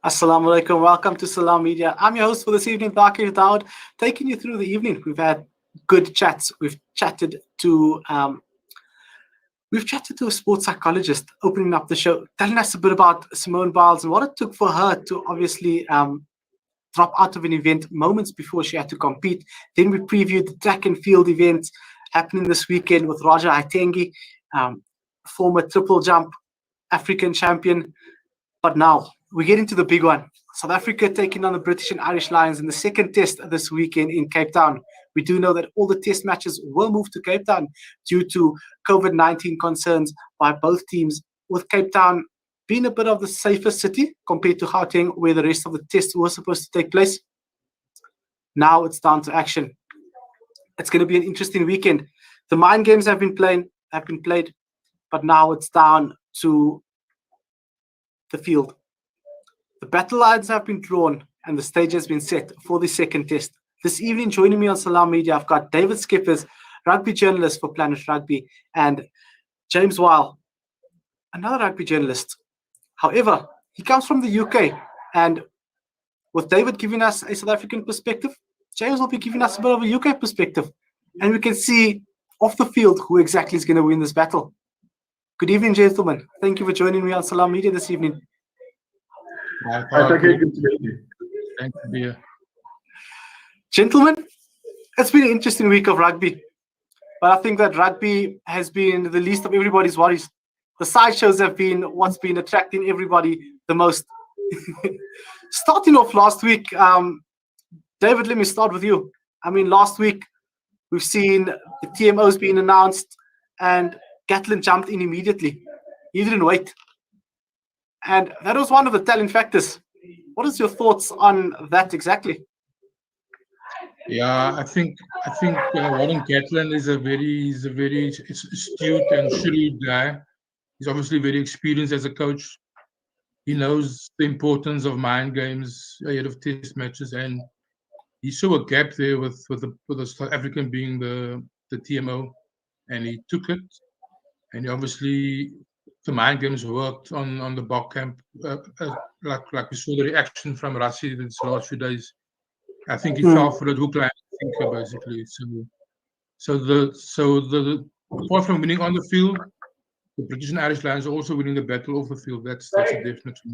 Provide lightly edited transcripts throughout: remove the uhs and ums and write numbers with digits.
Assalamu alaikum. Welcome to Salam Media. I'm your host for this evening, Thaakir Dawood, taking you through the evening. We've had good chats. We've chatted to a sports psychologist, opening up the show, telling us a bit about Simone Biles and what it took for her to obviously drop out of an event moments before she had to compete. Then we previewed the track and field events happening this weekend with Roger Haitengi, former triple jump African champion. But now we get into the big one. South Africa taking on the British and Irish Lions in the second test this weekend in Cape Town. We do know that all the test matches will move to Cape Town due to COVID-19 concerns by both teams, with Cape Town being a bit of the safer city compared to Gauteng, where the rest of the tests were supposed to take place. Now it's down to action. It's going to be an interesting weekend. The mind games have been played, but now it's down to the field. The battle lines have been drawn and the stage has been set for the second test. This evening, joining me on Salam Media, I've got David Skippers, rugby journalist for Planet Rugby, and James Weil, another rugby journalist. However, he comes from the UK, and with David giving us a South African perspective, James will be giving us a bit of a UK perspective, and we can see off the field who exactly is going to win this battle. Good evening, gentlemen. Thank you for joining me on Salam Media this evening. Hi, Thaakir. Good to meet you. Thanks for being here. Gentlemen, it's been an interesting week of rugby, but I think that rugby has been the least of everybody's worries. The sideshows have been what's been attracting everybody the most. Starting off last week, David, let me start with you. I mean, last week we've seen the TMOs being announced and Gatlin jumped in immediately. He didn't wait. And that was one of the telling factors. What is your thoughts on that exactly? Yeah, I think Warren Gatlin is a very astute and shrewd guy. He's obviously very experienced as a coach. He knows the importance of mind games ahead of test matches, and he saw a gap there with the South African being the TMO, and he took it. And obviously, the mind games worked on the Bok camp, like we saw the reaction from Rassie these last few days. I think he fell for it hook, line, and sinker, basically. So the apart from winning on the field, the British and Irish Lions are also winning the battle off the field. That's a definite for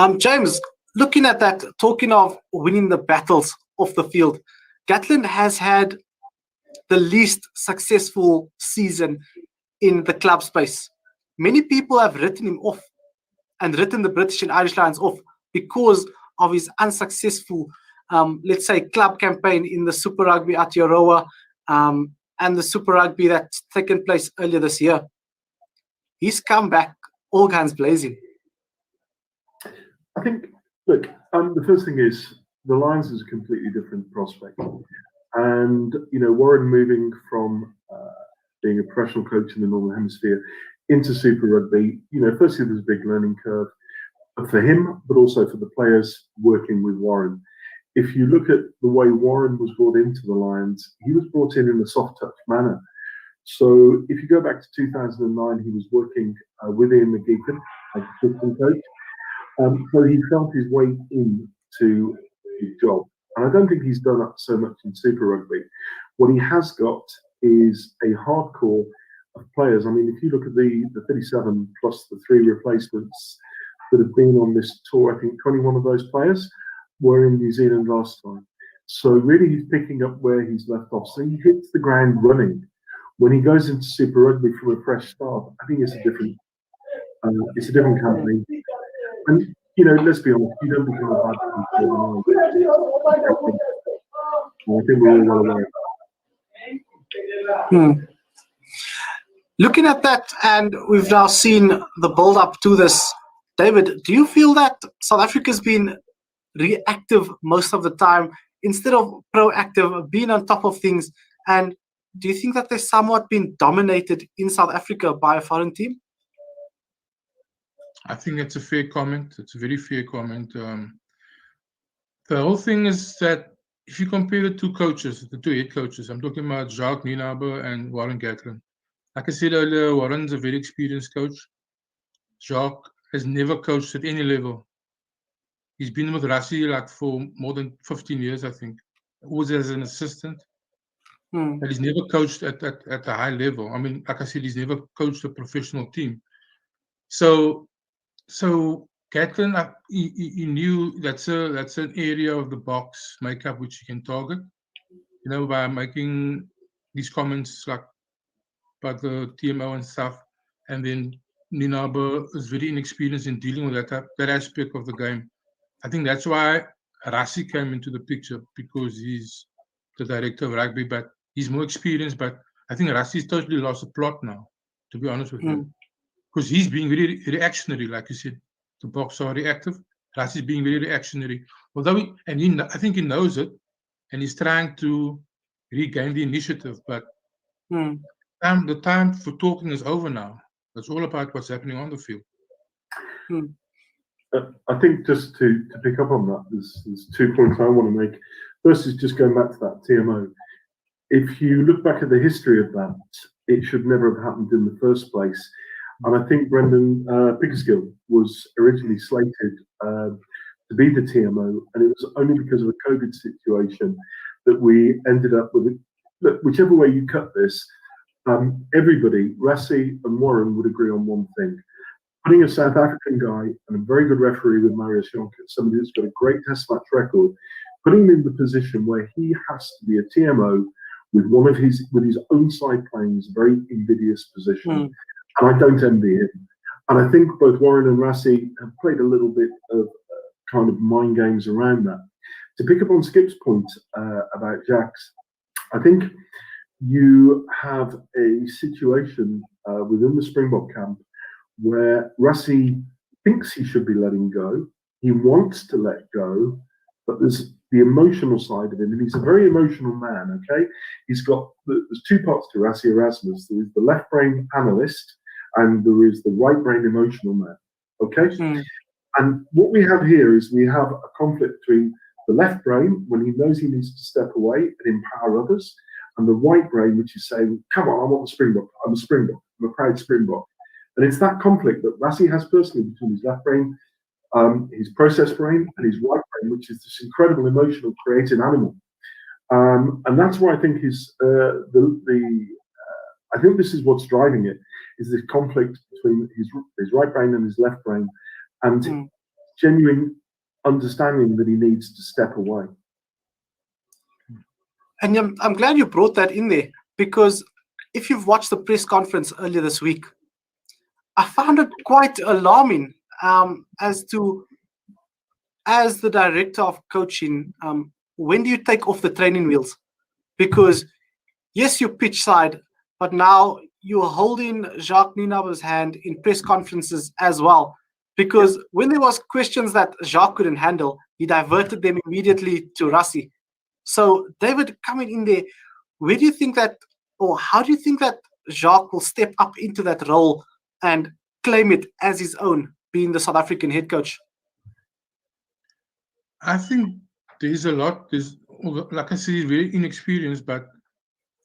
me. James, looking at that, talking of winning the battles off the field, Gatlin has had the least successful season in the club space. Many people have written him off and written the British and Irish Lions off because of his unsuccessful, let's say, club campaign in the Super Rugby Aotearoa and the Super Rugby that's taken place earlier this year. He's come back all guns blazing. I think, look, the first thing is the Lions is a completely different prospect. And, Warren moving from being a professional coach in the Northern Hemisphere into Super Rugby, firstly, there's a big learning curve for him, but also for the players working with Warren. If you look at the way Warren was brought into the Lions, he was brought in a soft touch manner. So if you go back to 2009, he was working with Ian McGeechan as assistant coach. So he felt his way into his job. And I don't think he's done that so much in Super Rugby. What he has got is a hardcore of players. I mean, if you look at the 37 plus the 3 replacements that have been on this tour, I think 21 of those players were in New Zealand last time. So really he's picking up where he's left off. So he hits the ground running. When he goes into Super Rugby from a fresh start, I think it's a different company. And, let's be honest, you don't become a bad player. I think we're all well aware. Looking at that, and we've now seen the build-up to this, David, do you feel that South Africa's been reactive most of the time instead of proactive, being on top of things? And do you think that they've somewhat been dominated in South Africa by a foreign team? I think it's a fair comment. It's a very fair comment. The whole thing is that if you compare the two head coaches, I'm talking about Jacques Nienaber and Warren Gatlin. Like I said earlier, Warren's a very experienced coach. Jacques has never coached at any level. He's been with Rassie like for more than 15 years, I think. Always as an assistant. But he's never coached at a high level. I mean, like I said, he's never coached a professional team. So Gatlin, he knew that's an area of the box makeup which he can target, by making these comments like about the TMO and stuff. And then Ninabe is very inexperienced in dealing with that aspect of the game. I think that's why Rassie came into the picture, because he's the director of rugby, but he's more experienced. But I think Rassie's totally lost the plot now, to be honest with you. Because he's being very reactionary, like you said. The box are reactive. Rassie's being very reactionary. Although, I think he knows it, and he's trying to regain the initiative. But the time for talking is over now. It's all about what's happening on the field. I think just to pick up on that, there's 2 points I want to make. First is just going back to that TMO. If you look back at the history of that, it should never have happened in the first place. And I think Brendan Pickersgill was originally slated to be the TMO, and it was only because of a COVID situation that we ended up with it. Look, whichever way you cut this, everybody, Rassie and Warren, would agree on one thing. Putting a South African guy and a very good referee with Marius Jonker, somebody who's got a great test match record, putting him in the position where he has to be a TMO with his own side playing is a very invidious position. And I don't envy him. And I think both Warren and Rassie have played a little bit of kind of mind games around that. To pick up on Skip's point about Jacques, I think you have a situation within the Springbok camp where Rassie thinks he should be letting go. He wants to let go, but there's the emotional side of him, and he's a very emotional man, okay? There's 2 parts to Rassie Erasmus. There is the left brain analyst, and there is the right brain emotional man, okay? And what we have here is we have a conflict between the left brain, when he knows he needs to step away and empower others, and the right brain, which is saying, come on, I want the Springbok. I'm a Springbok. I'm a proud Springbok. And it's that conflict that Rassie has personally between his left brain, his process brain, and his right brain, which is this incredible emotional creative animal. And that's why I think I think this is what's driving it, is this conflict between his right brain and his left brain, and genuine understanding that he needs to step away. And I'm glad you brought that in there, because if you've watched the press conference earlier this week, I found it quite alarming as the director of coaching, when do you take off the training wheels? Because yes, you're pitch side, but now you're holding Jacques Nienaber's hand in press conferences as well. Because when there was questions that Jacques couldn't handle, he diverted them immediately to Rassie. So David, coming in there, where do you think that, or how do you think that Jacques will step up into that role and claim it as his own, being the South African head coach? I think there's a lot. Like I said, he's very inexperienced, but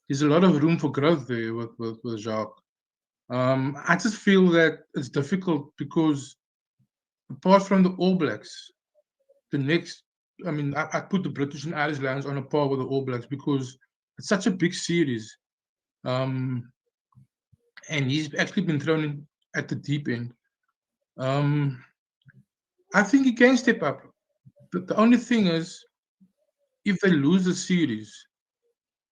there's a lot of room for growth there with Jacques. I just feel that it's difficult because apart from the All Blacks, the next, I put the British and Irish Lions on a par with the All Blacks because it's such a big series. And he's actually been thrown in at the deep end. I think he can step up. But the only thing is, if they lose the series,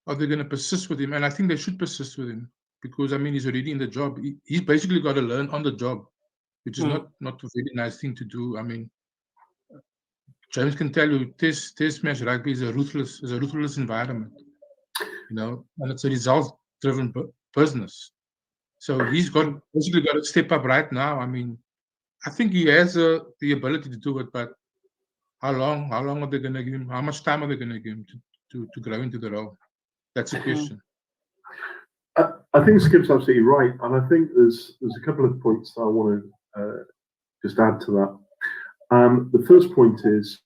are they going to persist with him? And I think they should persist with him because, he's already in the job. He's basically got to learn on the job, which is not a very nice thing to do. James can tell you, test match rugby is a ruthless environment, and it's a result-driven business. So he's basically got to step up right now. I think he has the ability to do it, but how long are they going to give him? How much time are they going to give him to grow into the role? That's the question. I think Skip's absolutely right, and I think there's a couple of points that I want to just add to that. The first point is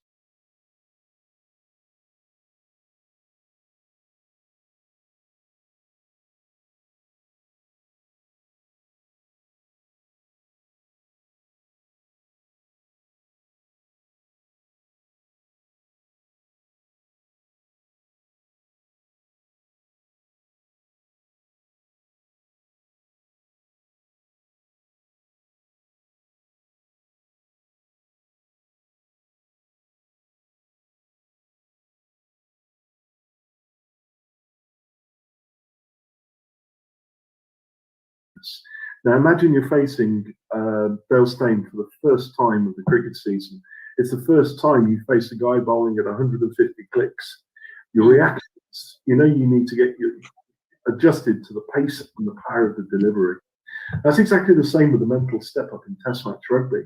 Now imagine you're facing Dale Steyn for the first time of the cricket season. It's the first time you face a guy bowling at 150 clicks. Your reactions, you need to get adjusted to the pace and the power of the delivery. That's exactly the same with the mental step up in Test match rugby.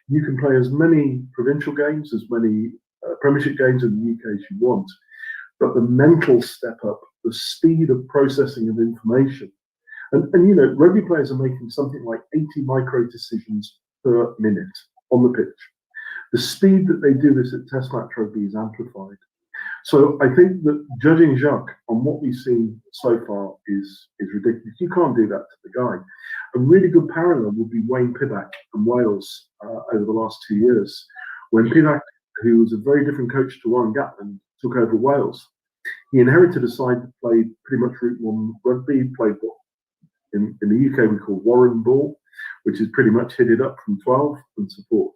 You can play as many provincial games, as many Premiership games in the UK as you want, but the mental step up, the speed of processing of information, and rugby players are making something like 80 micro decisions per minute on the pitch. The speed that they do this at Test match rugby is amplified. So I think that judging Jacques on what we've seen so far is ridiculous. You can't do that to the guy. A really good parallel would be Wayne Pivac and Wales over the last 2 years. When Pivac, who was a very different coach to Warren Gatland, took over Wales, he inherited a side that played pretty much Route 1 rugby, played what in the UK we call Warren ball, which is pretty much hit it up from 12 and support.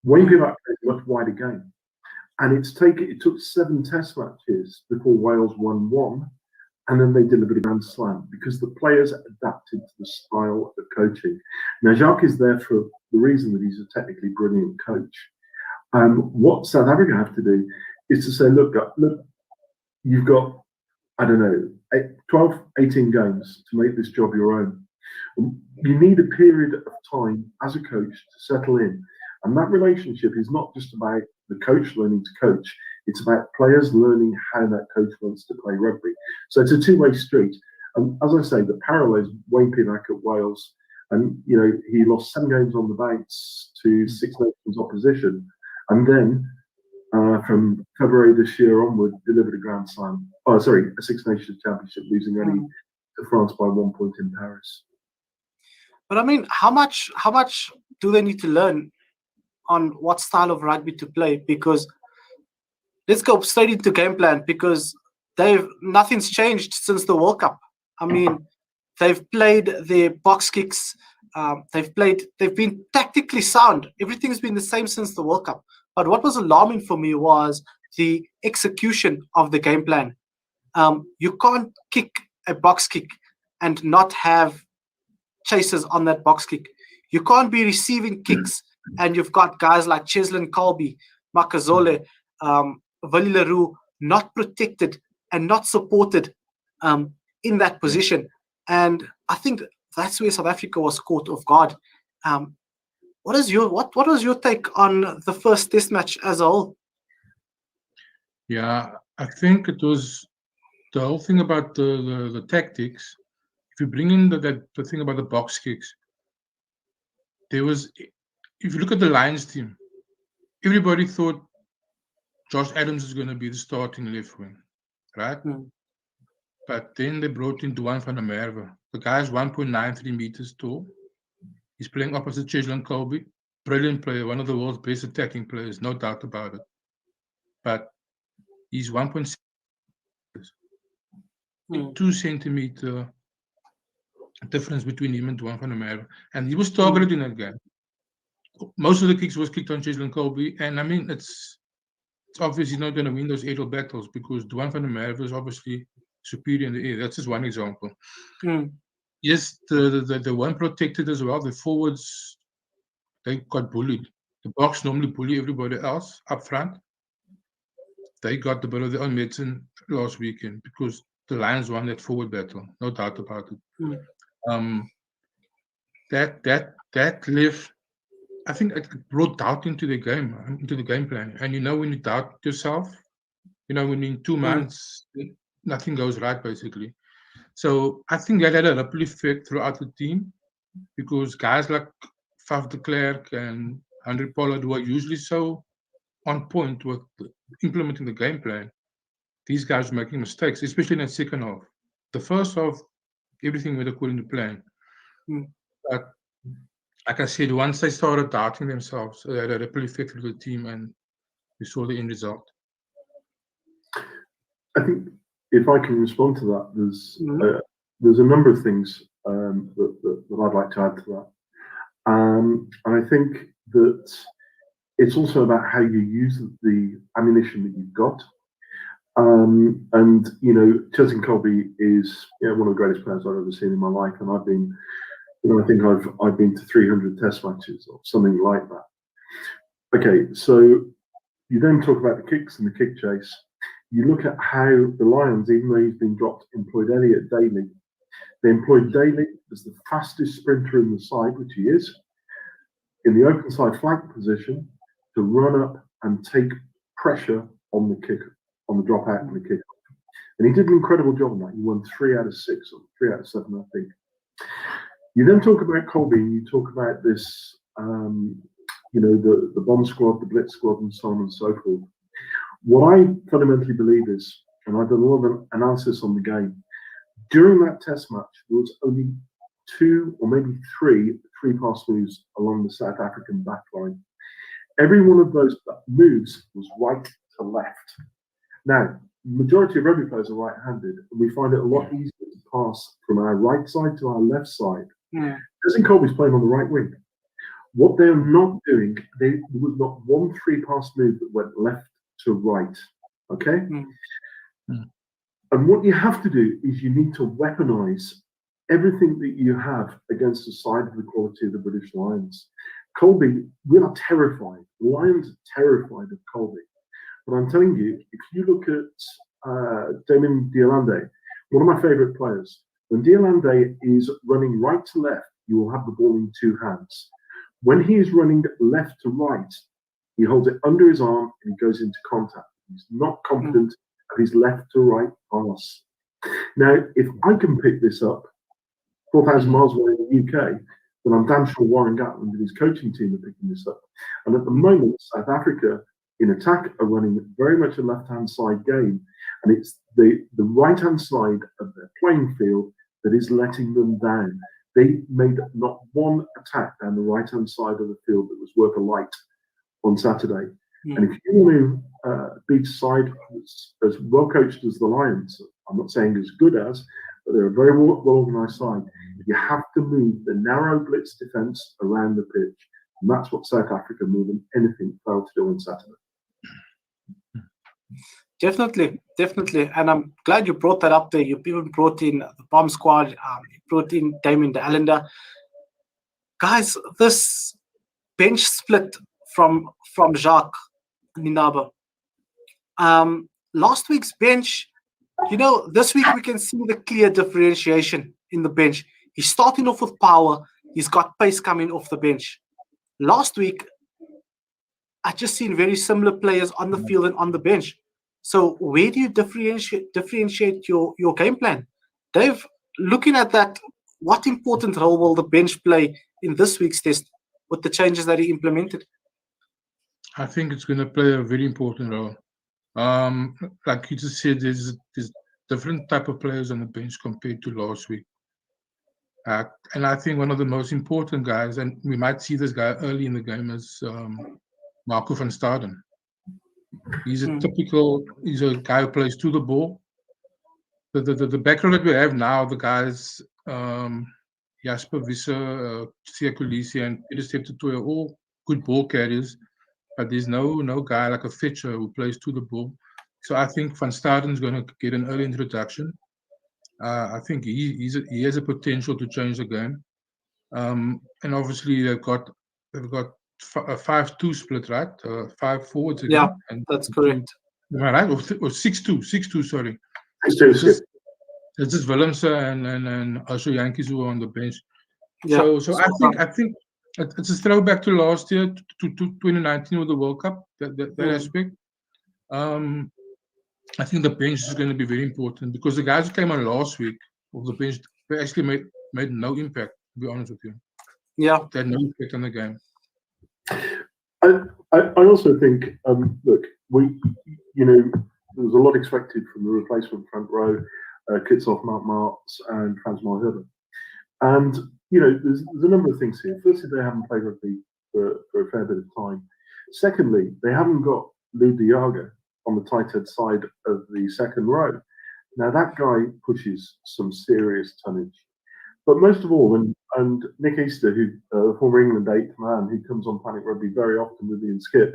Wayne Pivac played a much wider game. And it took 7 Test matches before Wales won 1, and then they delivered a grand slam because the players adapted to the style of coaching. Now, Jacques is there for the reason that he's a technically brilliant coach. What South Africa have to do is to say, look, you've got, 12, 18 games to make this job your own. You need a period of time as a coach to settle in. And that relationship is not just about the coach learning to coach, it's about players learning how that coach wants to play rugby. So it's a two-way street. And as I say, the parallel is Wayne Pivac at Wales. And, he lost 7 games on the bounce to Six Nations opposition. And then from February this year onward, delivered a Grand Slam. A Six Nations Championship, losing only to France by 1 point in Paris. But I mean, how much do they need to learn on what style of rugby to play? Because let's go straight into game plan, because nothing's changed since the World Cup. I mean, they've played their box kicks. They've been tactically sound. Everything's been the same since the World Cup. But what was alarming for me was the execution of the game plan. You can't kick a box kick and not have chasers on that box kick. You can't be receiving kicks and you've got guys like Cheslin Colby, Makazole, Willie Leroux not protected and not supported in that position. And I think that's where South Africa was caught off guard. What was your take on the first Test match as a whole? Yeah, I think it was the whole thing about the tactics. If you bring in the thing about the box kicks, if you look at the Lions team, everybody thought Josh Adams is going to be the starting left wing, right? But then they brought in Duan van der Merwe. The guy's 1.93 meters tall. He's playing opposite Cheslin Colby. Brilliant player, one of the world's best attacking players, no doubt about it. But he's 1.6 2 centimeter difference between him and Duan van der Merwe. And he was targeted in that game. Most of the kicks was kicked on Cheslin Colby. And I mean, it's obviously not going to win those aerial battles because Duan van der Merwe is obviously superior in the air. That's just one example. Yes, the one protected as well. The forwards, they got bullied. The box normally bully everybody else up front. They got the bit of their own medicine last weekend because the Lions won that forward battle, no doubt about it. That left, I think it brought doubt into the game plan. And when you doubt yourself, when in 2 months nothing goes right basically. So I think that had a ripple effect throughout the team because guys like Faf de Klerk and Henry Pollard, who are usually so on point with implementing the game plan, these guys were making mistakes, especially in the second half. The first half, everything went according to plan. But like I said, once they started doubting themselves, they had a ripple effect through the team, and we saw the end result. I think if I can respond to that, there's a number of things that I'd like to add to that. And I think that it's also about how you use the ammunition that you've got. And Chesney Colby is one of the greatest players I've ever seen in my life, and I've been, I think I've been to 300 Test matches or something like that. Okay, so you then talk about the kicks and the kick chase. You look at how the Lions, even though he's been dropped, employed Elliott Daly. They employed Daly as the fastest sprinter in the side, which he is, in the open side flank position to run up and take pressure on the kick, on the drop out and the kick. And he did an incredible job on that. He won 3 out of 6 or 3 out of 7, I think. You then talk about Colby, and you talk about this, the bomb squad, the blitz squad, and so on and so forth. What I fundamentally believe is, and I've done a lot of analysis on the game, during that test match, there was only 2 or maybe 3 pass moves along the South African back line. Every one of those moves was right to left. Now, the majority of rugby players are right-handed, and we find it a lot easier to pass from our right side to our left side. Desmond Colby's playing on the right wing. What they're not doing, there was not 1 3-pass move that went left to right. Okay? And what you have to do is you need to weaponize everything that you have against the side of the quality of the British Lions. Colby, we are terrified. The Lions are terrified of Colby. But I'm telling you, if you look at Damien Diolande, one of my favourite players, when Diolande is running right to left, you will have the ball in 2 hands. When he is running left to right, he holds it under his arm and he goes into contact. He's not confident of his left to right pass. Now, if I can pick this up 4,000 miles away in the UK, then I'm damn sure Warren Gatland and his coaching team are picking this up. And at the moment, South Africa in attack are running very much a left-hand side game, and it's the right-hand side of their playing field that is letting them down. They made not 1 attack down the right-hand side of the field that was worth a light on Saturday. And if you want to beat a side as well coached as the Lions, I'm not saying as good as, but they're a very well organised side, you have to move the narrow blitz defence around the pitch. And that's what South Africa, more than anything, failed to do on Saturday. Definitely. And I'm glad you brought that up there. You even brought in the bomb squad, you brought in Damien Diolande. Guys, this bench split from Jacques Minaba. Last week's bench, this week we can see the clear differentiation in the bench. He's starting off with power. He's got pace coming off the bench. Last week, I just seen very similar players on the field and on the bench. So where do you differentiate your game plan? Dave, looking at that, what important role will the bench play in this week's test with the changes that he implemented? I think it's going to play a very important role. Like you just said, there's different type of players on the bench compared to last week. And I think one of the most important guys, and we might see this guy early in the game, is Marco van Staden. He's a guy who plays to the ball. The background that we have now, the guys, Jasper Visser, Sia Kolisi, and Peter Steptoe are all good ball carriers, but there's no guy like a Fetcher who plays to the ball. So I think Van Staden's going to get an early introduction. I think he has a potential to change the game. And obviously they've got a 5-2 split, right? 5 forwards again. Yeah, and that's correct. Am I right? Or 6-2, sorry. 6-2. It's just Willemse and also Yankees who are on the bench. Yeah. So I think it's a throwback to last year, to 2019 with the World Cup, that aspect. I think the bench is going to be very important because the guys who came on last week of the bench, they actually made no impact, to be honest with you. Yeah. They had no impact on the game. I also think, look, there was a lot expected from the replacement front row, Kitsoff, Mark Marks, and Francois Herbert. And, there's a number of things here. Firstly, they haven't played rugby for a fair bit of time. Secondly, they haven't got Lou Diaga on the tight head side of the second row. Now, that guy pushes some serious tonnage. But most of all, and Nick Easter, who former England 8th man, who comes on Planet Rugby very often with me and Skip,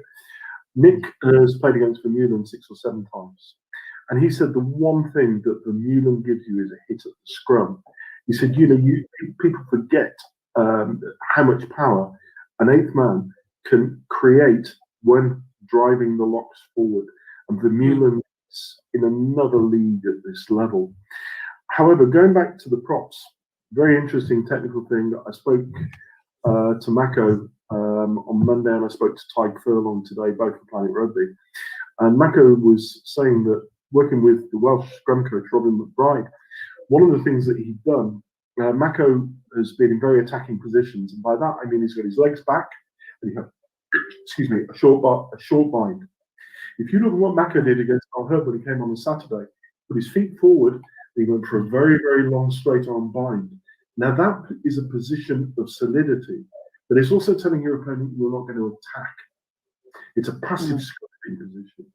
Nick has played against Vermeulen 6 or 7 times. And he said the one thing that Vermeulen gives you is a hit at the scrum. He said, you know, people forget how much power an eighth man can create when driving the locks forward. And Vermeulen is in another league at this level. However, going back to the props, very interesting technical thing. I spoke to Mako on Monday, and I spoke to Tyke Furlong today, both for Planet Rugby. And Mako was saying that working with the Welsh scrum coach, Robin McBride, one of the things that he'd done, Mako has been in very attacking positions. And by that, I mean he's got his legs back, and he had, a short bind. If you look at what Mako did against Al Herb when he came on Saturday, put his feet forward, he went for a very, very long straight arm bind. Now that is a position of solidity, but it's also telling your opponent you're not going to attack. It's a passive scrummaging position.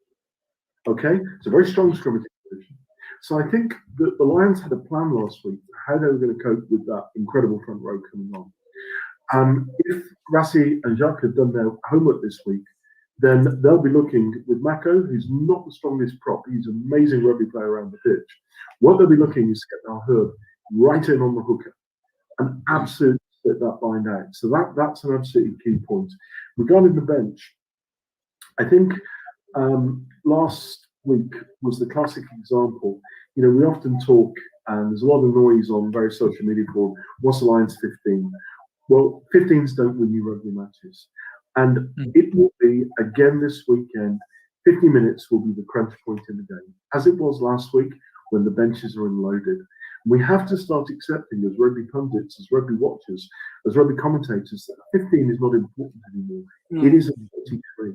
Okay, it's a very strong scrummaging position. So I think that the Lions had a plan last week for how they were going to cope with that incredible front row coming on. If Rassie and Jacques had done their homework this week, then they'll be looking with Mako, who's not the strongest prop. He's an amazing rugby player around the pitch. What they'll be looking is to get Al Herb right in on the hooker and absolutely split that bind out. So that's an absolutely key point. Regarding the bench, I think last week was the classic example. You know, we often talk, and there's a lot of noise on various social media for what's the Lions 15? Well, 15s don't win you rugby matches. And it will be, again this weekend, 50 minutes will be the crunch point in the game, as it was last week when the benches are unloaded. We have to start accepting as rugby pundits, as rugby watchers, as rugby commentators, that 15 is not important anymore. It is a 23.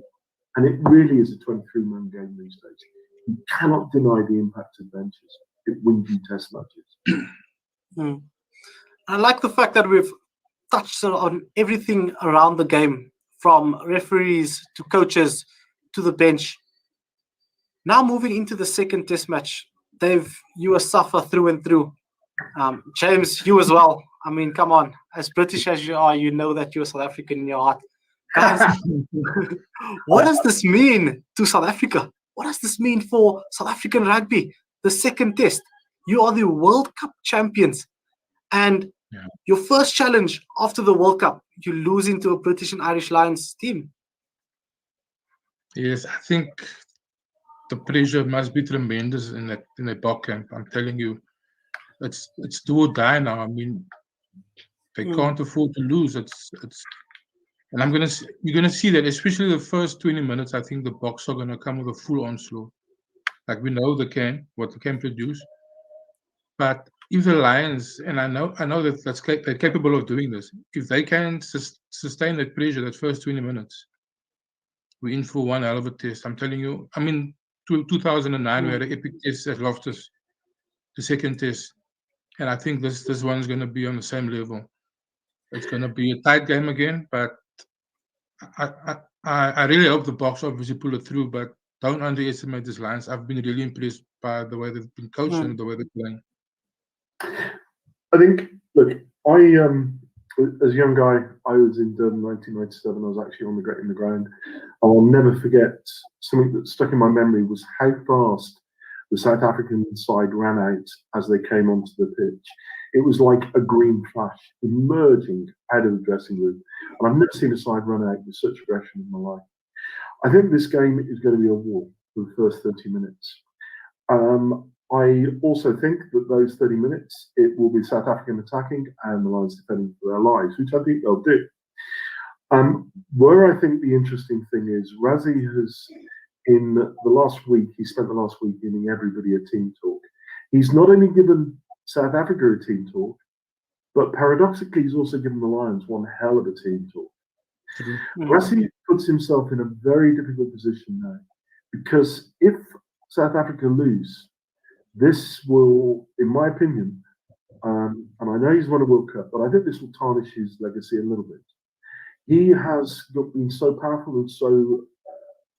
And it really is a 23-man game these days. You cannot deny the impact of benches. It wins you test matches. I like the fact that we've touched on everything around the game, from referees to coaches to the bench. Now moving into the second test match, Dave, you a suffer through and through. James, you as well. I mean, come on. As British as you are, you know that you're South African in your heart. Guys, what does this mean to South Africa? What does this mean for South African rugby? The second test. You are the World Cup champions. And your first challenge after the World Cup, you lose into a British and Irish Lions team. Yes, I think the pressure must be tremendous in that Bok camp. I'm telling you, it's do or die now. I mean, they can't afford to lose. And you're gonna see that, especially the first 20 minutes. I think the Boks are gonna come with a full onslaught. Like we know what they can produce, but if the Lions, and I know that they're capable of doing this, if they can sustain that pressure, that first 20 minutes, we're in for one hell of a test. I'm telling you. I mean, 2009 we had an epic test at Loftus, the second test, and I think this one's going to be on the same level. It's going to be a tight game again, but I really hope the Boks obviously pull it through. But don't underestimate these Lions. I've been really impressed by the way they've been coached and the way they're playing. I think, look, as a young guy, I was in Durban 1997. I was actually in the ground. I'll never forget something that stuck in my memory was how fast the South African side ran out as they came onto the pitch. It was like a green flash emerging out of the dressing room. And I've never seen a side run out with such aggression in my life. I think this game is going to be a war for the first 30 minutes. I also think that those 30 minutes, it will be South African attacking and the Lions defending for their lives, which I think they'll do. Where I think the interesting thing is, Rassie has, in the last week, he spent the last week giving everybody a team talk. He's not only given South Africa a team talk, but paradoxically, he's also given the Lions one hell of a team talk. Rassie puts himself in a very difficult position now, because if South Africa lose, this will, in my opinion, and I know he's won a World Cup, but I think this will tarnish his legacy a little bit. He has been so powerful and so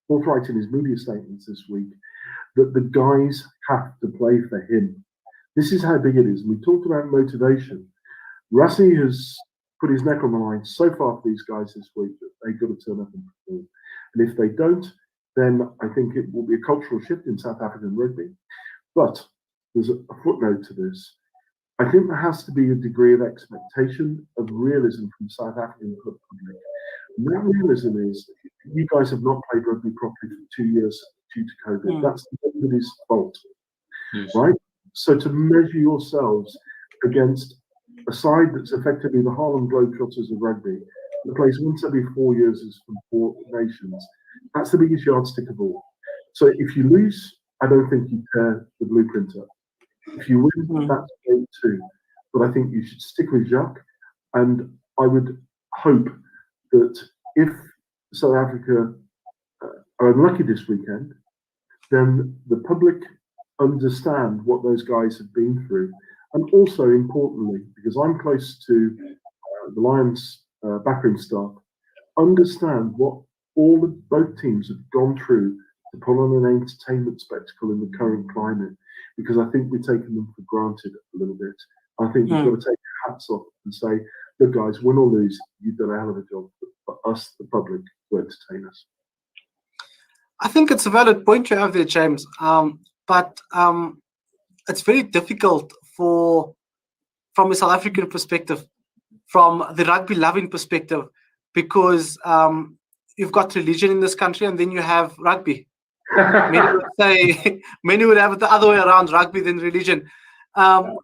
forthright in his media statements this week that the guys have to play for him. This is how big it is. And we talked about motivation. Rassie has put his neck on the line so far for these guys this week that they've got to turn up and perform. And if they don't, then I think it will be a cultural shift in South African rugby. But there's a footnote to this. I think there has to be a degree of expectation of realism from South African public. And that realism is, you guys have not played rugby properly for 2 years due to COVID. That's nobody's fault, right? So to measure yourselves against a side that's effectively the Harlem Globetrotters of rugby, that plays once every 4 years as from 4 nations, that's the biggest yardstick of all. So if you lose, I don't think you tear the blueprint up. If you win, that's great too. But I think you should stick with Jacques, and I would hope that if South Africa are unlucky this weekend, then the public understand what those guys have been through. And also importantly, because I'm close to the Lions backroom staff, understand what both teams have gone through to put on an entertainment spectacle in the current climate, because I think we're taking them for granted a little bit. I think we've got to take our hats off and say, look guys, win or lose, you've done a hell of a job for us, the public, to entertain us. I think it's a valid point you have there, James. But it's very difficult from a South African perspective, from the rugby loving perspective, because you've got religion in this country and then you have rugby. Many would have it the other way around, rugby than religion.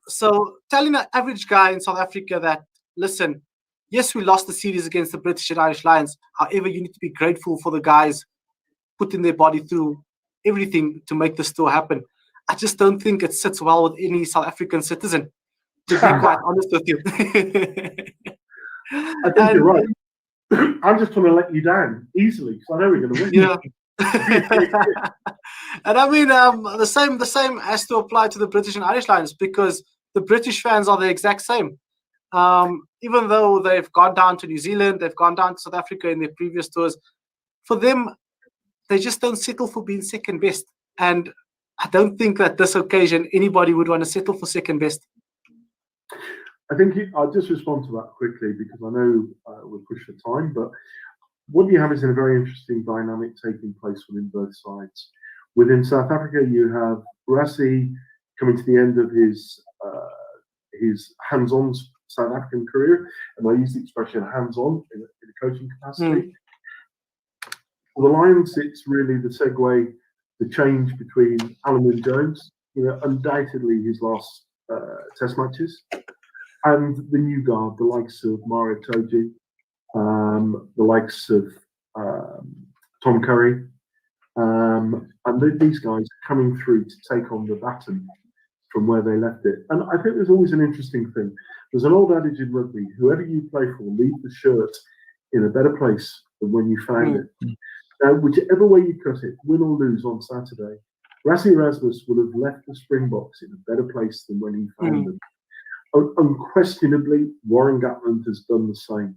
So telling an average guy in South Africa that, listen, yes, we lost the series against the British and Irish Lions. However, you need to be grateful for the guys putting their body through everything to make this still happen. I just don't think it sits well with any South African citizen, to be quite honest with you. I think you're right. I'm just trying to let you down easily because I know we're going to win. Yeah. And I mean, the same has to apply to the British and Irish Lions, because the British fans are the exact same. Even though they've gone down to New Zealand, they've gone down to South Africa in their previous tours, for them, they just don't settle for being second best. And I don't think that this occasion anybody would want to settle for second best. I think I'll just respond to that quickly because I know we're pushed for time, but what you have is a very interesting dynamic taking place within both sides. Within South Africa, you have Rassie coming to the end of his hands-on South African career, and I use the expression hands-on in a coaching capacity. For the Lions, it's really the segue, the change between Alan Wynne-Jones, undoubtedly his last Test matches, and the new guard, the likes of Mario Toji, the likes of Tom Curry, and these guys coming through to take on the baton from where they left it. And I think there's always an interesting thing. There's an old adage in rugby: whoever you play for, leave the shirt in a better place than when you found it. Now, whichever way you cut it, win or lose on Saturday, Rassie Erasmus would have left the Springboks in a better place than when he found them. Unquestionably, Warren Gatland has done the same.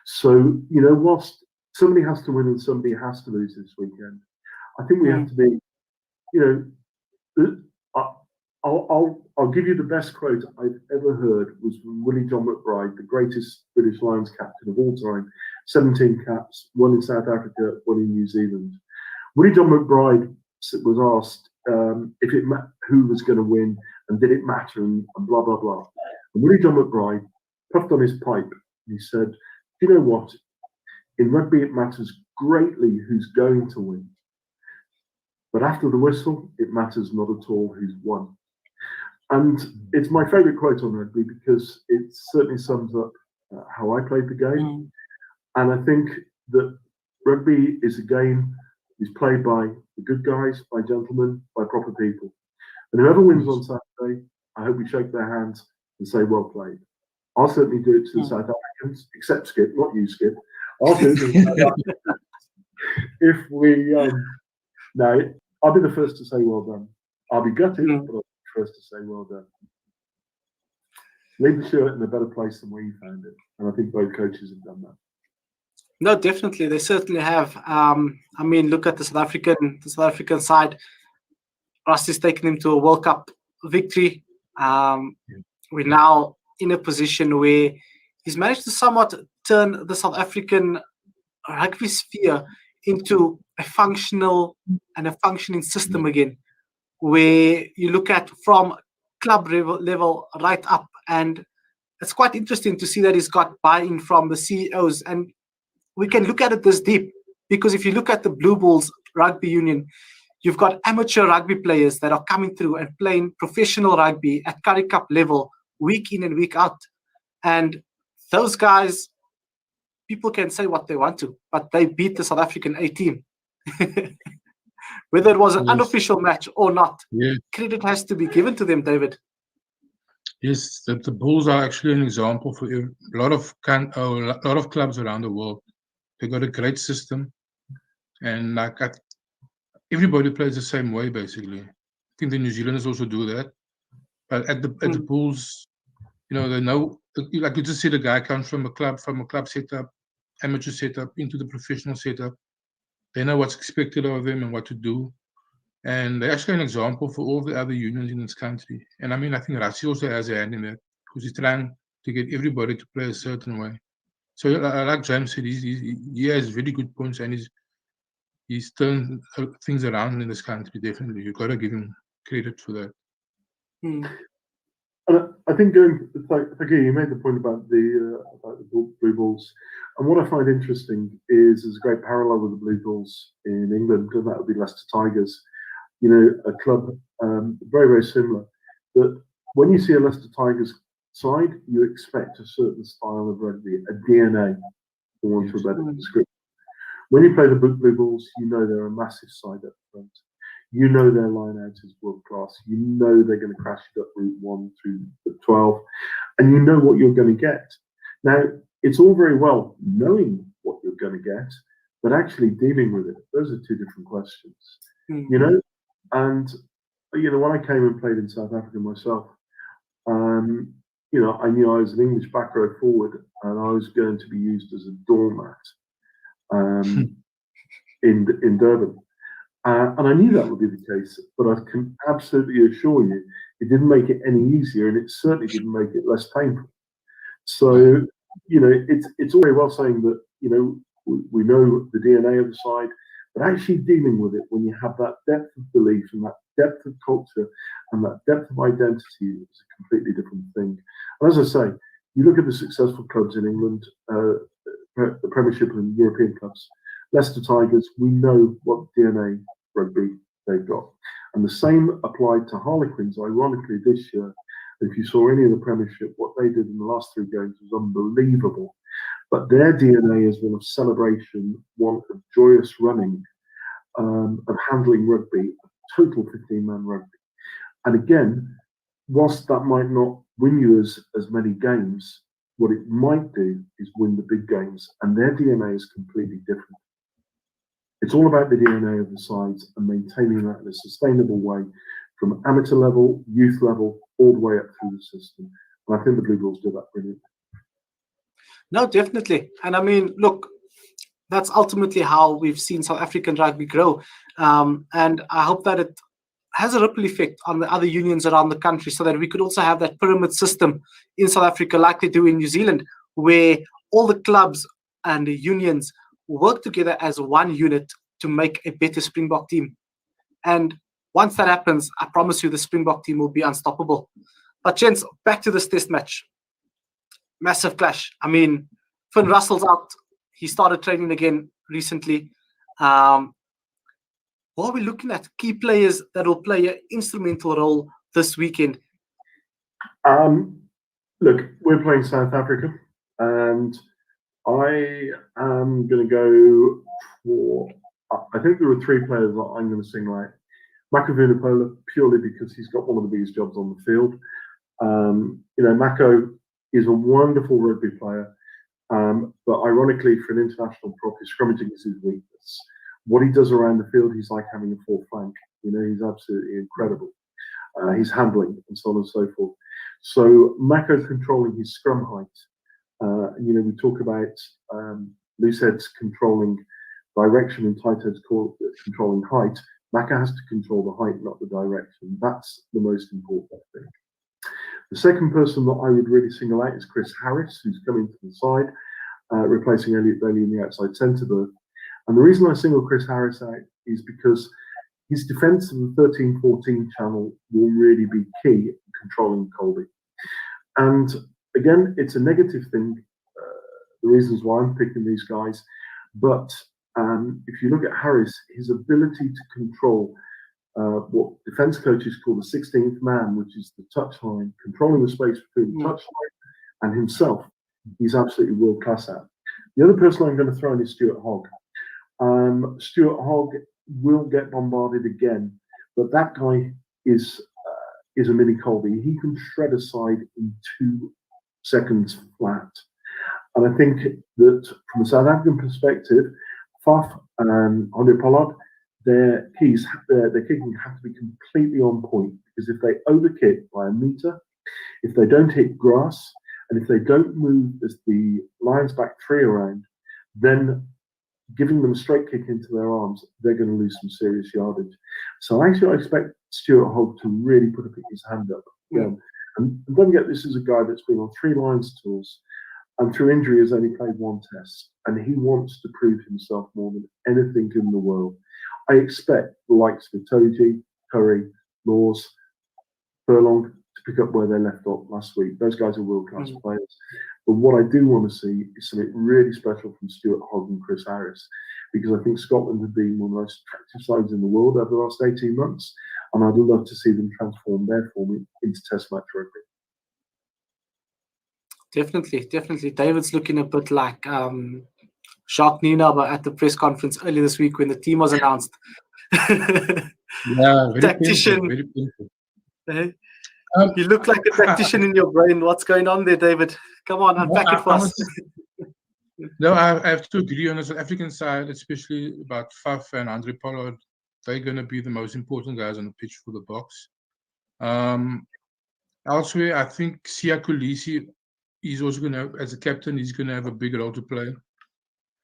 So, whilst somebody has to win and somebody has to lose this weekend, I think we have to be, I'll give you the best quote I've ever heard was from Willie John McBride, the greatest British Lions captain of all time, 17 caps, one in South Africa, one in New Zealand. Willie John McBride was asked who was going to win and did it matter and blah, blah, blah. And Willie John McBride puffed on his pipe and he said, you know what? In rugby, it matters greatly who's going to win. But after the whistle, it matters not at all who's won. And it's my favourite quote on rugby because it certainly sums up how I played the game. And I think that rugby is a game is played by the good guys, by gentlemen, by proper people. And whoever wins on Saturday, I hope we shake their hands and say, well played. I'll certainly do it to the South Africans, except Skip, not you, Skip. I'll do it to the South Africans. If we, no, I'll be the first to say well done. I'll be gutted, but I'll be the first to say well done. Leave the shirt in a better place than where you found it. And I think both coaches have done that. No, definitely. They certainly have. I mean, look at the South African side. Rassie's taken them to a World Cup victory. We're now in a position where he's managed to somewhat turn the South African rugby sphere into a functional and a functioning system again, where you look at from club level right up. And it's quite interesting to see that he's got buy-in from the CEOs. And we can look at it this deep, because if you look at the Blue Bulls Rugby Union, you've got amateur rugby players that are coming through and playing professional rugby at Currie Cup level week in and week out. And those guys, people can say what they want to, but they beat the South African A team. Whether it was an unofficial match or not, credit has to be given to them, David. Yes, the Bulls are actually an example for a lot of clubs around the world. They got a great system, and like everybody plays the same way basically. I think the New Zealanders also do that, but at the Bulls, you know, they know. Like you just see, the guy comes from a club setup, amateur setup into the professional setup. They know what's expected of them and what to do. And they're actually an example for all the other unions in this country. And I mean, I think Rassi also has a hand in that, because he's trying to get everybody to play a certain way. So like James said, he has very good points, and he's turned things around in this country, definitely. You've got to give him credit for that. And I think again, you made the point about the Blue Bulls, and what I find interesting is there's a great parallel with the Blue Bulls in England, and that would be Leicester Tigers. You know, a club very, very similar. But when you see a Leicester Tigers side, you expect a certain style of rugby, a DNA, for want of a better description. When you play the Blue Bulls, you know they're a massive side up front. You know their line out is world class. You know they're going to crash it up Route 1 through the 12, and you know what you're going to get. Now, it's all very well knowing what you're going to get, but actually dealing with it, those are two different questions. You know, and you know, when I came and played in South Africa myself, you know, I knew I was an English back row forward, and I was going to be used as a doormat in Durban. And I knew that would be the case, but I can absolutely assure you, it didn't make it any easier, and it certainly didn't make it less painful. So, you know, it's all very well saying that, you know, we know the DNA of the side, but actually dealing with it when you have that depth of belief and that depth of culture and that depth of identity is a completely different thing. And as I say, you look at the successful clubs in England, the Premiership and European clubs, Leicester Tigers, we know what DNA rugby they've got. And the same applied to Harlequins, ironically, this year. If you saw any of the Premiership, what they did in the last 3 games was unbelievable. But their DNA is one of celebration, one of joyous running, of handling rugby, total 15-man rugby. And again, whilst that might not win you as many games, what it might do is win the big games. And their DNA is completely different. It's all about the DNA of the sides and maintaining that in a sustainable way from amateur level, youth level, all the way up through the system. And I think the Blue Bulls do that brilliantly. No, definitely. And I mean, look, that's ultimately how we've seen South African rugby grow. And I hope that it has a ripple effect on the other unions around the country, so that we could also have that pyramid system in South Africa like they do in New Zealand, where all the clubs and the unions work together as one unit to make a better Springbok team. And once that happens, I promise you the Springbok team will be unstoppable. But gents, back to this test match. Massive clash. I mean, Finn Russell's out. He started training again recently. What are we looking at? Key players that will play an instrumental role this weekend. Look, we're playing South Africa, and I am going to go for, I think there are 3 players that I'm going to single out. Mako Vunipola, purely because he's got one of the biggest jobs on the field. You know, Mako is a wonderful rugby player, but ironically, for an international prop, his scrummaging is his weakness. What he does around the field, he's like having a full flank. You know, he's absolutely incredible. His handling and so on and so forth. So Mako controlling his scrum height. You know, we talk about loose heads controlling direction and tight heads controlling height. Mako has to control the height, not the direction. That's the most important thing. The second person that I would really single out is Chris Harris, who's coming to the side, replacing Elliot Bailey in the outside centre berth. And the reason I single Chris Harris out is because his defence of the 13-14 channel will really be key in controlling Colby. And again, it's a negative thing, the reasons why I'm picking these guys. But if you look at Harris, his ability to control what defence coaches call the 16th man, which is the touchline, controlling the space between the touchline and himself, he's absolutely world class at. The other person I'm going to throw in is Stuart Hogg. Stuart Hogg will get bombarded again, but that guy is a mini Colby. He can shred a side in 2 seconds flat. And I think that from a South African perspective, Faf and Andre Pollard, their kicking have to be completely on point, because if they overkick by a metre, if they don't hit grass, and if they don't move as the Lions back 3 around, then giving them a straight kick into their arms, they're going to lose some serious yardage. So actually, I expect Stuart Hogg to really put his hand up. And don't forget, this is a guy that's been on 3 Lions tours, and through injury has only played 1 test, and he wants to prove himself more than anything in the world. I expect the likes of Toji, Curry, Laws, Furlong to pick up where they left off last week. Those guys are world-class players. But what I do want to see is something really special from Stuart Hogg and Chris Harris, because I think Scotland have been one of the most attractive sides in the world over the last 18 months, and I'd love to see them transform their form into Test match rugby. Definitely. David's looking a bit like Jacques Nienaber at the press conference earlier this week when the team was announced. Yeah, very tactician. Painful, very painful. You look like a tactician in your brain. What's going on there, David? Come on, unpack it for us. No, I have to agree on the South African side, especially about Faf and Andre Pollard. They're going to be the most important guys on the pitch for the Boks. Elsewhere, I think Sia Kolisi, he's also going to, as a captain, he's going to have a big role to play.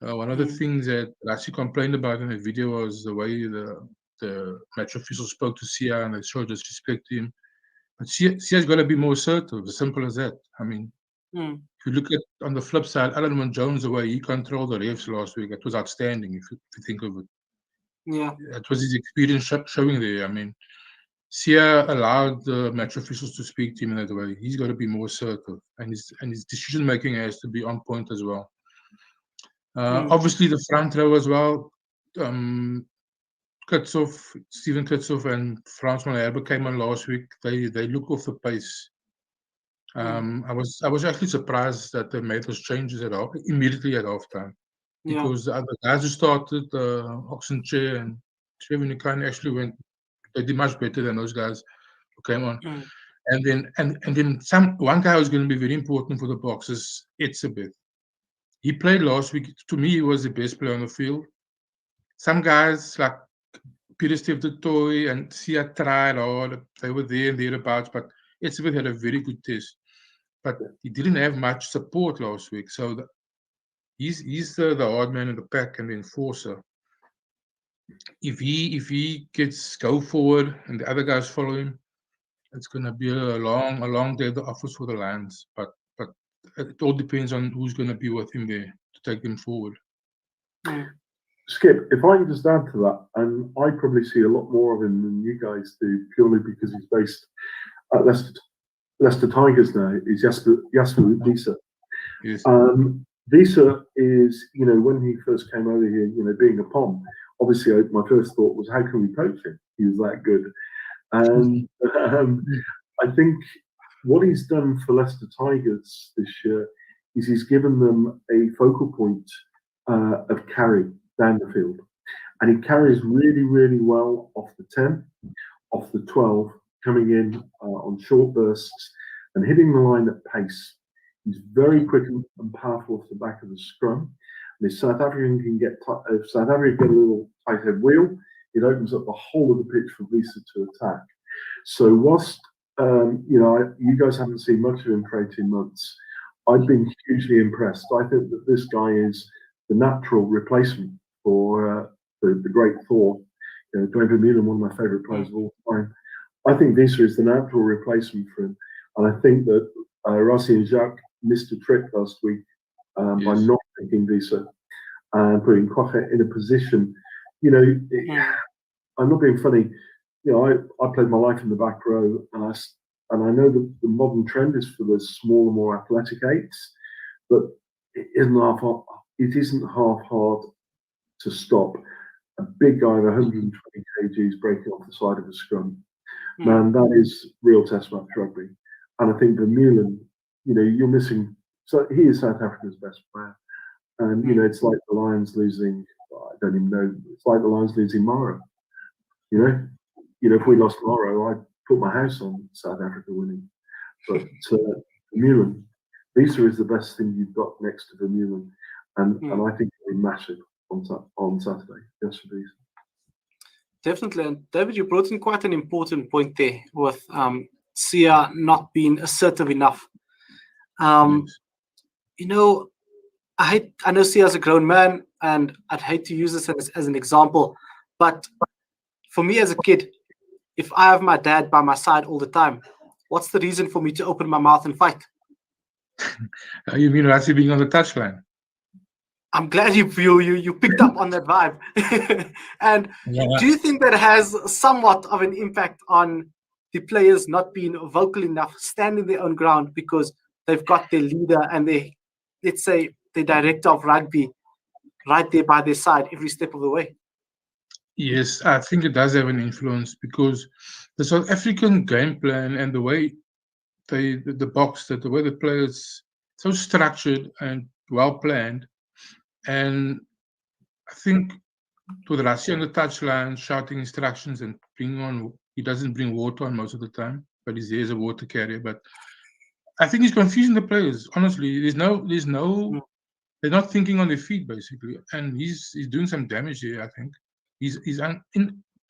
One of the things that Lassie complained about in the video was the way the match officials spoke to Sia, and they showed disrespect to him. But Sia's got to be more assertive, as simple as that. I mean, if you look at, on the flip side, Alan Jones, the way he controlled the refs last week, it was outstanding, if you think of it. Yeah. It was his experience showing there. I mean, Sia allowed the match officials to speak to him in that way. He's got to be more assertive, and his decision making has to be on point as well. Obviously, the front row as well. Stephen Kitshoff, and Frans Malherbe came on last week. They look off the pace. I was actually surprised that they made those changes immediately at halftime, because the other guys who started, Oxenchair and Trevor actually they did much better than those guys who came on. And then one guy who's going to be very important for the Boks is Etzebeth. He played last week. To me, he was the best player on the field. Some guys like Peter Steve du Toit and Sia tried hard. They were there and thereabouts, but Etzebeth had a very good test. But he didn't have much support last week. So he's the hard man in the pack and the enforcer. If he gets go forward and the other guys follow him, it's going to be a long day at the office for the Lions. But it all depends on who's going to be with him there to take them forward. Skip, if I can just add to that, and I probably see a lot more of him than you guys do, purely because he's based at Leicester Tigers now, is Jasper Wiese. Yes. Wiese is, when he first came over here, being a POM, obviously my first thought was, how can we coach him? He was that good. And I think what he's done for Leicester Tigers this year is he's given them a focal point of carry down the field. And he carries really, really well off the 10, off the 12, coming in on short bursts and hitting the line at pace. He's very quick and powerful off the back of the scrum. And if South Africa can get a little tight head wheel, it opens up the whole of the pitch for Wiese to attack. So whilst you guys haven't seen much of him for 18 months, I've been hugely impressed. I think that this guy is the natural replacement for the great Thor, Dwayne Vermeulen, one of my favourite players of all time. I think Wiese is the natural replacement for him, and I think that Rassi and Jacques missed a trick last week by not picking Wiese. and putting Kwagga in a position, you know, I'm not being funny. You know, I played my life in the back row, and I know that the modern trend is for the smaller, more athletic eights, but it isn't half hard to stop a big guy of 120 kgs breaking off the side of a scrum. Man, that is real test match rugby. And I think Vermeulen, you know, you're missing. So he is South Africa's best player, and you know, it's like the Lions losing. I don't even know. It's like the Lions losing Morrow. You know, if we lost Morrow, I'd put my house on South Africa winning. But Vermeulen, Visa is the best thing you've got next to Vermeulen, and I think it'll be massive on Saturday. Yes, for Visa. Definitely. And David, you brought in quite an important point there with Sia not being assertive enough. You know, I know Sia's a grown man, and I'd hate to use this as an example, but for me as a kid, if I have my dad by my side all the time, what's the reason for me to open my mouth and fight? You mean Rassie being on the touchline? I'm glad you picked up on that vibe. And do you think that has somewhat of an impact on the players not being vocal enough, standing their own ground because they've got their leader and let's say the director of rugby right there by their side every step of the way? Yes, I think it does have an influence, because the South African game plan and the way the way the players so structured and well planned. And I think with Rassie on the touchline shouting instructions and he doesn't bring water on most of the time, but he's there as a water carrier. But I think he's confusing the players. Honestly, they're not thinking on their feet basically, and he's doing some damage here. I think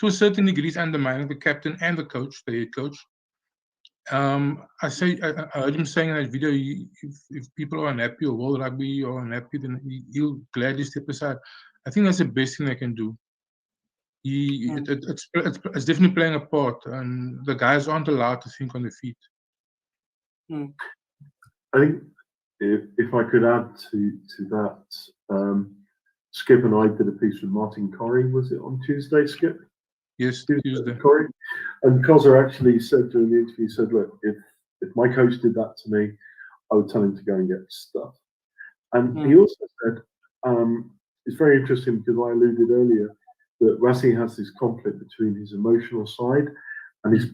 to a certain degree he's undermining the captain and the coach, the head coach. I heard him saying in that video, if people are unhappy or World Rugby or unhappy, then he'll gladly step aside. I think that's the best thing they can do. It's definitely playing a part, and the guys aren't allowed to think on their feet. I think if I could add to that, Skip and I did a piece with Martin Corrie. Was it on Tuesday, Skip? Yes, Tuesday. Corrie. And Koza actually said during the interview, he said, look, if my coach did that to me, I would tell him to go and get stuff. And he also said, it's very interesting because I alluded earlier that Rassie has this conflict between his emotional side and his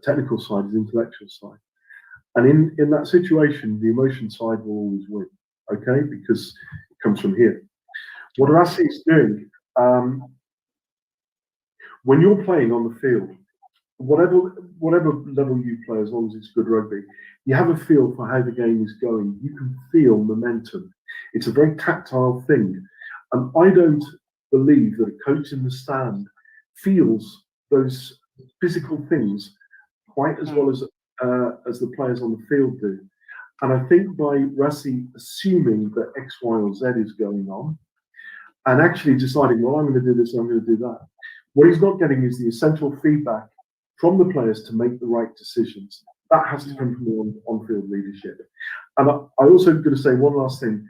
technical side, his intellectual side. And in that situation, the emotion side will always win, okay, because it comes from here. What Rassie is doing, when you're playing on the field, whatever level you play, as long as it's good rugby, you have a feel for how the game is going. You can feel momentum. It's a very tactile thing. And I don't believe that a coach in the stand feels those physical things quite as well as the players on the field do. And I think by Rassie assuming that X, Y, or Z is going on, and actually deciding, well, I'm going to do this, I'm going to do that, what he's not getting is the essential feedback from the players to make the right decisions. That has to come from the on-field leadership. And I also going to say one last thing.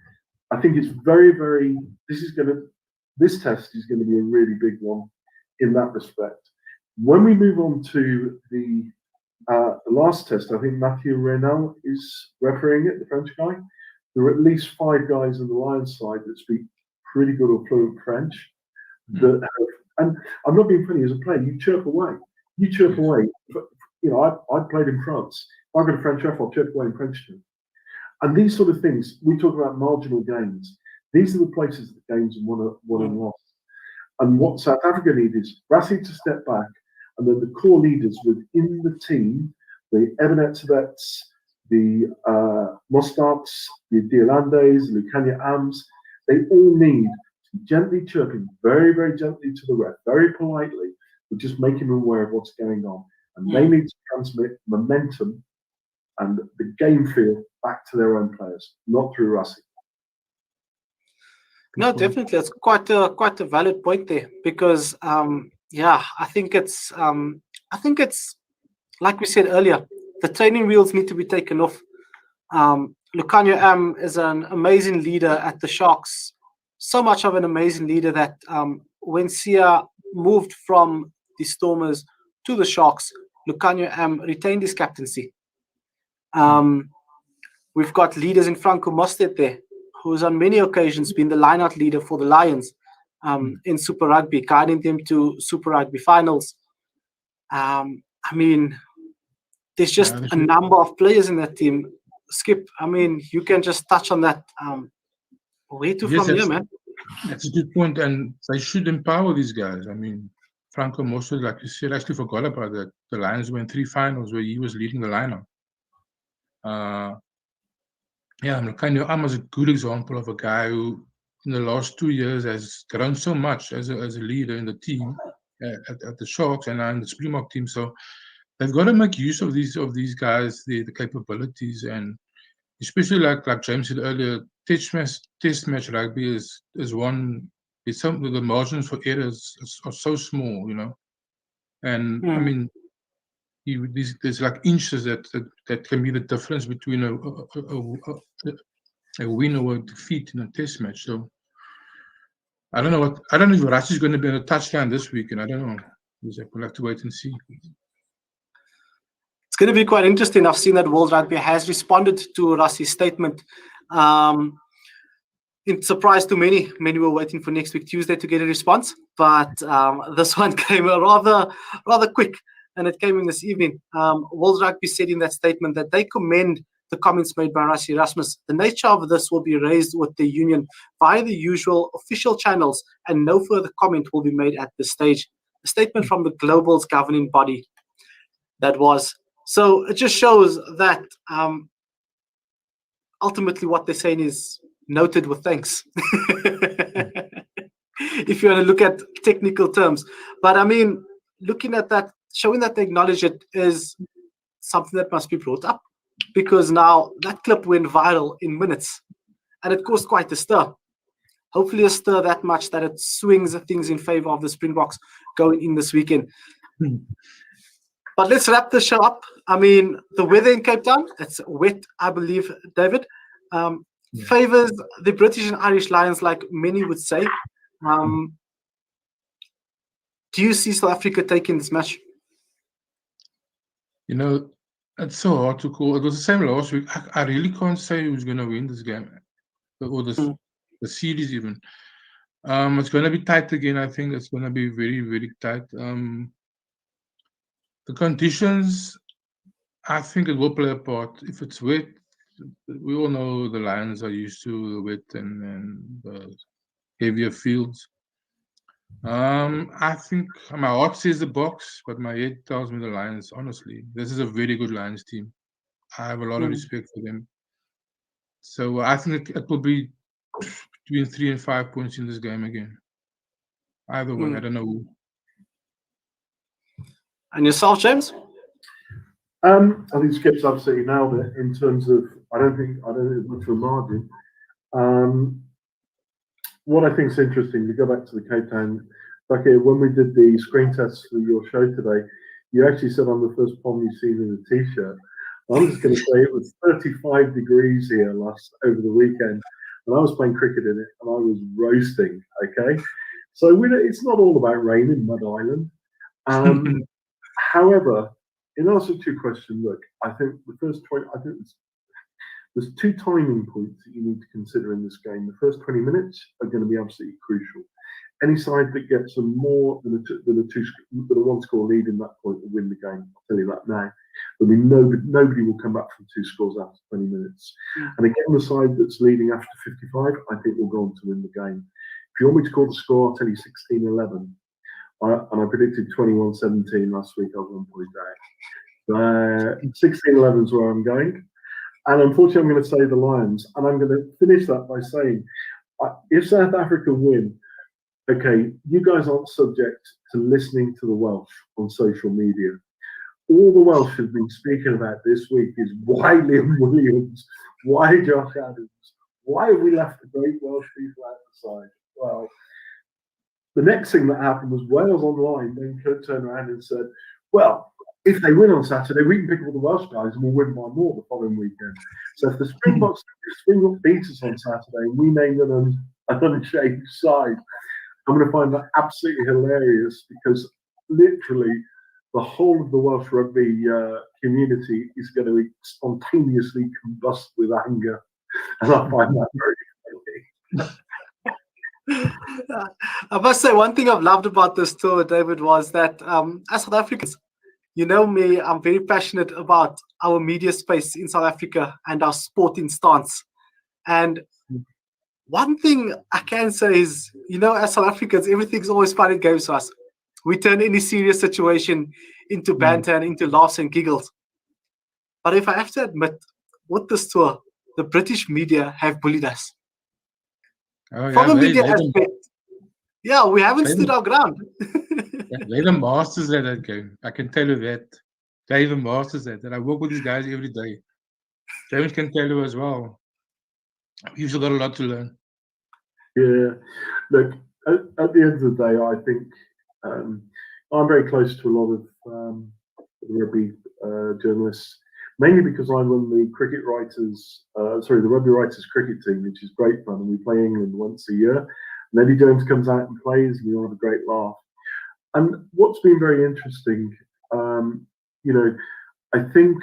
I think it's very, very, this test is going to be a really big one in that respect. When we move on to the last test, I think Mathieu Reynal is refereeing it, the French guy. There are at least 5 guys on the Lions side that speak pretty good or fluent French. And I'm not being funny, as a player, you chirp away. You chirp away. But, you know, I played in France. If I got a French ref, I'll chirp away in French to him. And these sort of things, we talk about marginal gains. These are the places that games are won and lost. And what South Africa need is Rassie to step back, and then the core leaders within the team, the Ebenetevets, the Mostarts, the Diolandes, the Lucania Ams, they all need to gently chirping, very, very gently to the ref, very politely, but just make him aware of what's going on. And they need to transmit momentum and the game feel back to their own players, not through Rassie. No, definitely, that's quite a valid point there, because I think it's like we said earlier, the training wheels need to be taken off. Lukhanyo is an amazing leader at the Sharks. So much of an amazing leader that when Sia moved from the Stormers to the Sharks, Lukhanyo retained his captaincy. We've got leaders in Franco Mostert there, who's on many occasions been the line-out leader for the Lions in Super Rugby, guiding them to Super Rugby finals. I mean, there's just a number of players in that team. Skip, I mean, you can just touch on that. Where to from here, man? That's a good point, and they should empower these guys. I mean, Franco Mostert, like you said, actually forgot about that. The Lions went 3 finals where he was leading the lineup. Yeah, Lukhanyo was a good example of a guy who, in the last 2 years, has grown so much as a leader in the team at the Sharks and in the Springbok team. So they've got to make use of these guys, the capabilities, and especially like James said earlier, test match rugby is one. It's something. The margins for errors are so small, you know, and I mean, there's like inches that can be the difference between a win or a defeat in a test match. So I don't know if Russ is going to be on a touchdown this week, and I don't know. We'll have to wait and see. It's going to be quite interesting. I've seen that World Rugby has responded to Russ's statement. In surprise to many were waiting for next week Tuesday to get a response, but this one came rather quick, and it came in this evening. World Rugby said in that statement that they commend the comments made by Rassie Erasmus. The nature of this will be raised with the union via the usual official channels, and no further comment will be made at this stage. A statement from the Global's governing body. That was. So it just shows that ultimately what they're saying is noted with thanks. If you want to look at technical terms. But I mean, looking at that, showing that they acknowledge it is something that must be brought up, because now that clip went viral in minutes and it caused quite a stir. Hopefully a stir that much that it swings things in favor of the Springboks going in this weekend. But let's wrap the show up. I mean, the weather in Cape Town, it's wet, I believe, David, favors the British and Irish Lions, like many would say. Do you see South Africa taking this match? You know, it's so hard to call. It was the same last week. I really can't say who's going to win this game or the series even. It's going to be tight again. I think it's going to be very, very tight. The conditions, I think it will play a part. If it's wet, we all know the Lions are used to the wet and the heavier fields. I think my heart says the Boks, but my head tells me the Lions. Honestly, this is a very good Lions team. I have a lot of respect for them. So I think it will be between 3 and 5 points in this game again. Either way, I don't know who. And yourself, James? I think Skip's absolutely nailed it in terms of I don't think it's much of a margin. What I think is interesting, to go back to the Cape Town, Thaakir, when we did the screen tests for your show today, you actually said I'm the first Pom you've seen in a t-shirt. I'm just going to say it was 35 degrees here over the weekend, and I was playing cricket in it, and I was roasting. Okay, so it's not all about rain in Mud Island. However, in answer to your question, look, I think the first 20. I think there's 2 timing points that you need to consider in this game. The first 20 minutes are going to be absolutely crucial. Any side that gets a more than a 1-score lead in that point will win the game. I'll tell you that now. There'll be nobody will come back from 2 scores after 20 minutes. And again, the side that's leading after 55, I think will go on to win the game. If you want me to call the score, I'll tell you 16-11. And I predicted 21-17 last week. I was 1 point down. 16-11 is where I'm going. And unfortunately, I'm going to say the Lions. And I'm going to finish that by saying, if South Africa win, okay, you guys aren't subject to listening to the Welsh on social media. All the Welsh have been speaking about this week is why Liam Williams, why Josh Adams, why have we left the great Welsh people out the side? Well, the next thing that happened was Wales Online then turned around and said, well, if they win on Saturday, we can pick all the Welsh guys and we'll win by more the following weekend. So if the Springbok beat us on Saturday and we name them an unchanged side, I'm going to find that absolutely hilarious, because literally the whole of the Welsh rugby community is going to spontaneously combust with anger, and I find that very funny. I must say, one thing I've loved about this tour, David, was that as South Africans, you know me, I'm very passionate about our media space in South Africa and our sporting stance. And one thing I can say is, you know, as South Africans, everything's always fun and games to us. We turn any serious situation into banter and into laughs and giggles. But if I have to admit, with this tour, the British media have bullied us. Oh, From a media they aspect, yeah, we haven't stood our ground. they're the masters at that game. I can tell you that. They're the masters at that. I work with these guys every day. James can tell you as well. You've still got a lot to learn. Yeah, look, at the end of the day, I think I'm very close to a lot of rugby journalists, mainly because I run the the Rugby Writers cricket team, which is great fun, and we play England once a year. And Eddie Jones comes out and plays, and we all have a great laugh. And what's been very interesting, you know, I think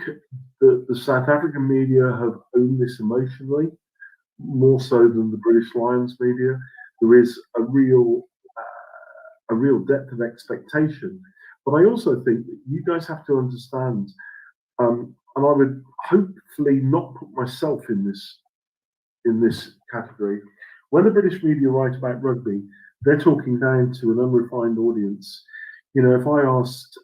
that the South African media have owned this emotionally, more so than the British Lions media. There is a real depth of expectation. But I also think that you guys have to understand, and I would hopefully not put myself in this category. When the British media write about rugby, they're talking down to an unrefined audience. You know, if I asked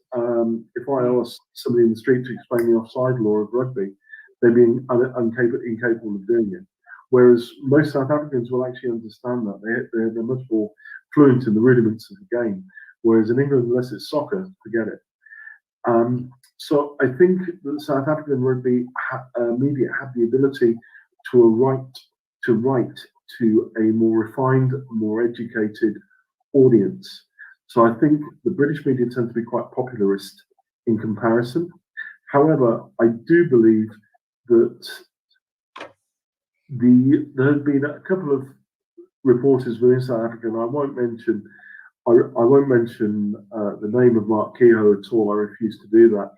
somebody in the street to explain the offside law of rugby, they'd be incapable of doing it. Whereas most South Africans will actually understand that. They're much more fluent in the rudiments of the game. Whereas in England, unless it's soccer, forget it. So I think that South African rugby media have the ability to write to a more refined, more educated audience. So I think the British media tend to be quite popularist in comparison. However, I do believe that there have been a couple of reporters within South Africa, and I won't mention the name of Mark Kehoe at all. I refuse to do that.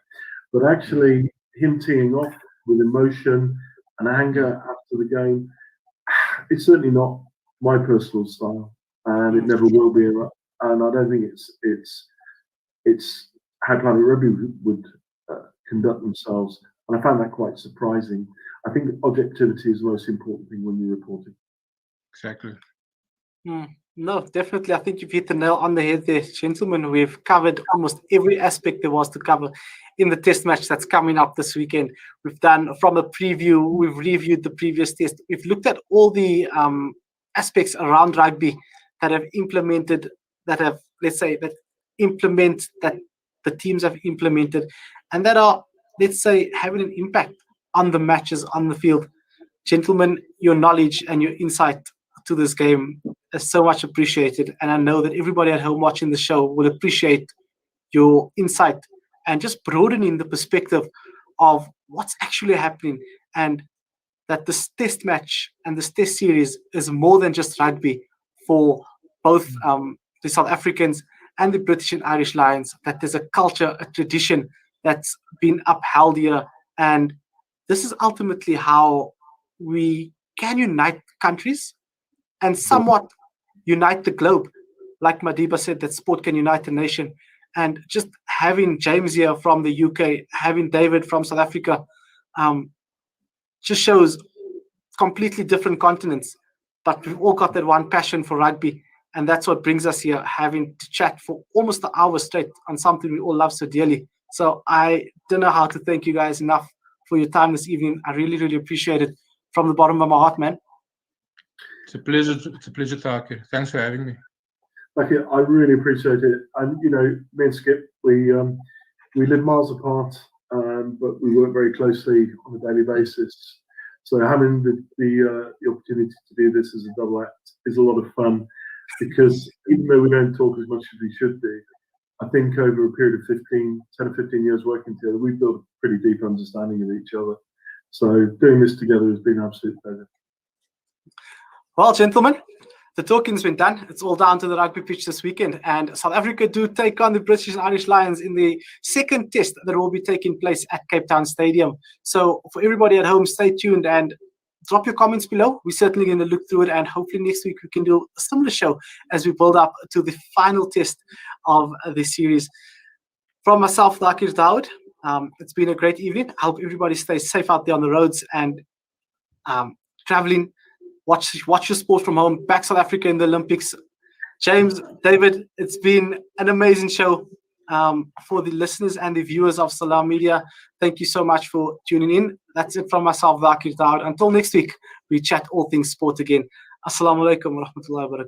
But actually, him teeing off with emotion and anger after the game, it's certainly not my personal style, and it never will be. And I don't think it's how Planet Rugby would conduct themselves. And I found that quite surprising. I think objectivity is the most important thing when you're reporting. Exactly. No, definitely. I think you've hit the nail on the head there, gentlemen. We've covered almost every aspect there was to cover in the test match that's coming up this weekend. We've done from a preview, we've reviewed the previous test. We've looked at all the aspects around rugby that have implemented, that have, let's say, that implement, that the teams have implemented, and that are, let's say, having an impact on the matches on the field. Gentlemen, your knowledge and your insight to this game is so much appreciated, and I know that everybody at home watching the show will appreciate your insight and just broadening the perspective of what's actually happening, and that this test match and this test series is more than just rugby for both the South Africans and the British and Irish Lions, that there's a culture, a tradition that's been upheld here, and this is ultimately how we can unite countries and somewhat unite the globe. Like Madiba said, that sport can unite a nation. And just having James here from the UK, having David from South Africa, just shows completely different continents. But we've all got that one passion for rugby. And that's what brings us here, having to chat for almost an hour straight on something we all love so dearly. So I don't know how to thank you guys enough for your time this evening. I really, really appreciate it from the bottom of my heart, man. It's a pleasure, Thaakir. Thanks for having me. Thank you. I really appreciate it. And you know, me and Skip, we live miles apart, but we work very closely on a daily basis. So having the opportunity to do this as a double act is a lot of fun, because even though we don't talk as much as we should do, I think over a period of 10 or 15 years working together, we've built a pretty deep understanding of each other. So doing this together has been an absolute pleasure. Well, gentlemen, the talking's been done. It's all down to the rugby pitch this weekend. And South Africa do take on the British and Irish Lions in the second test that will be taking place at Cape Town Stadium. So for everybody at home, stay tuned and drop your comments below. We're certainly going to look through it, and hopefully next week we can do a similar show as we build up to the final test of this series. From myself, Thaakir Dawood, it's been a great evening. I hope everybody stays safe out there on the roads and traveling. Watch your sport from home. Back South Africa in the Olympics. James, David, it's been an amazing show for the listeners and the viewers of Salam Media. Thank you so much for tuning in. That's it from myself, Thaakir Dawood. Until next week, we chat all things sport again. Assalamu alaikum wa rahmatullahi wa barakatuh.